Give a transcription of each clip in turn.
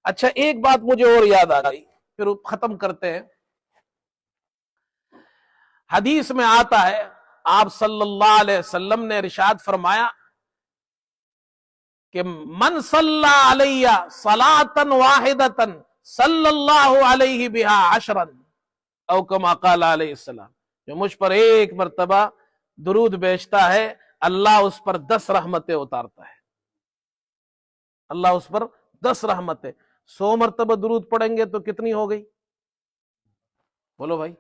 اچھا ایک بات مجھے اور یاد آ گئی، پھر ختم کرتے ہیں۔ حدیث میں آتا ہے آپ صلی اللہ علیہ وسلم نے ارشاد فرمایا کہ من صلی علیہ صلاۃ واحدۃ صلی اللہ علیہ بہا عشرا، او کما قال علیہ السلام، جو مجھ پر ایک مرتبہ درود بیچتا ہے اللہ اس پر 10 رحمتیں اتارتا ہے۔ اللہ اس پر 10 رحمتیں، 100 مرتبہ درود پڑھیں گے تو کتنی ہو گئی؟ بولو بھائی،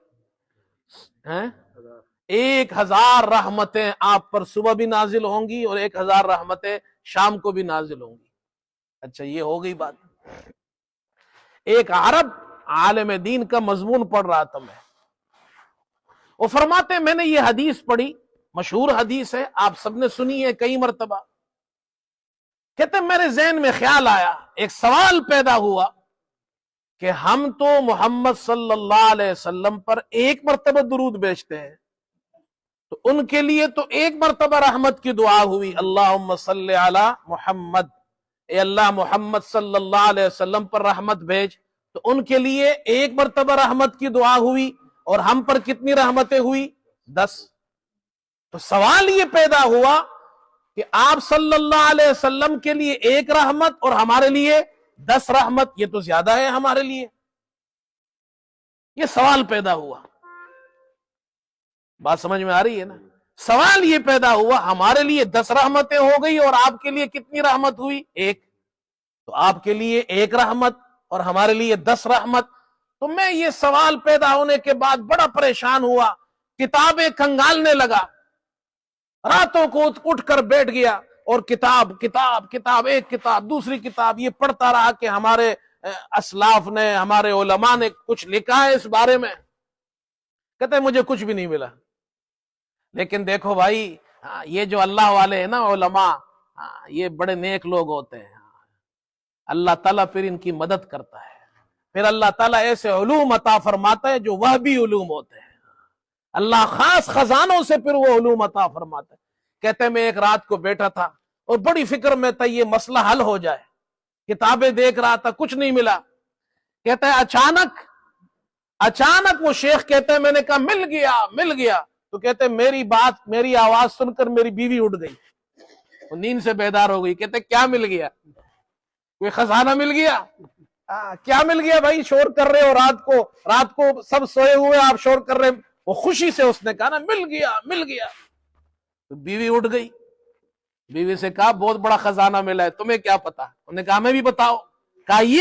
1000 رحمتیں آپ پر صبح بھی نازل ہوں گی اور 1000 رحمتیں شام کو بھی نازل ہوں گی۔ اچھا یہ ہو گئی بات۔ ایک عرب عالم دین کا مضمون پڑھ رہا تھا میں، وہ فرماتے ہیں میں نے یہ حدیث پڑھی، مشہور حدیث ہے، آپ سب نے سنی ہے کئی مرتبہ۔ کہتے ہیں میرے ذہن میں خیال آیا، ایک سوال پیدا ہوا کہ ہم تو محمد صلی اللہ علیہ وسلم پر ایک مرتبہ درود بیچتے ہیں، تو ان کے لیے تو ایک مرتبہ رحمت کی دعا ہوئی، اللہم صلی علی محمد، اے اللہ محمد صلی اللہ علیہ وسلم پر رحمت بھیج، تو ان کے لیے ایک مرتبہ رحمت کی دعا ہوئی، اور ہم پر کتنی رحمتیں ہوئی؟ 10۔ تو سوال یہ پیدا ہوا کہ آپ صلی اللہ علیہ وسلم کے لیے ایک رحمت اور ہمارے لیے 10 رحمت، یہ تو زیادہ ہے ہمارے لیے۔ یہ سوال پیدا ہوا، بات سمجھ میں آ رہی ہے نا؟ سوال یہ پیدا ہوا، ہمارے لیے 10 رحمتیں ہو گئی اور آپ کے لیے کتنی رحمت ہوئی؟ ایک۔ تو آپ کے لیے ایک رحمت اور ہمارے لیے 10 رحمت۔ تو میں یہ سوال پیدا ہونے کے بعد بڑا پریشان ہوا، کتابیں کنگالنے لگا، راتوں کو اٹھ کر بیٹھ گیا اور کتاب کتاب کتاب، ایک کتاب دوسری کتاب، یہ پڑھتا رہا کہ ہمارے اسلاف نے، ہمارے علماء نے کچھ لکھا ہے اس بارے میں۔ کہتے ہیں مجھے کچھ بھی نہیں ملا۔ لیکن دیکھو بھائی، یہ جو اللہ والے ہیں نا علماء، یہ بڑے نیک لوگ ہوتے ہیں، اللہ تعالیٰ پھر ان کی مدد کرتا ہے، پھر اللہ تعالیٰ ایسے علوم عطا فرماتا ہے جو وہبی علوم ہوتے ہیں، اللہ خاص خزانوں سے پھر وہ علوم عطا فرماتا ہے۔ کہتے ہیں میں ایک رات کو بیٹھا تھا اور بڑی فکر میں تھا یہ مسئلہ حل ہو جائے، کتابیں دیکھ رہا تھا، کچھ نہیں ملا۔ کہتا ہے اچانک وہ شیخ کہتے ہیں میں نے کہا مل گیا۔ تو کہتے ہیں میری آواز سن کر میری بیوی اٹھ گئی، وہ نیند سے بیدار ہو گئی۔ کہتے ہیں کیا مل گیا؟ کوئی خزانہ مل گیا؟ کیا مل گیا بھائی؟ شور کر رہے ہو رات کو سب سوئے ہوئے آپ شور کر رہے، وہ خوشی سے اس نے کہا نا مل گیا۔ تو بیوی اٹھ گئی، بیوی سے کہا بہت بڑا خزانہ ملا ہے، تمہیں کیا پتا؟ انہوں نے کہا ہمیں بھی بتاؤ۔ کہا یہ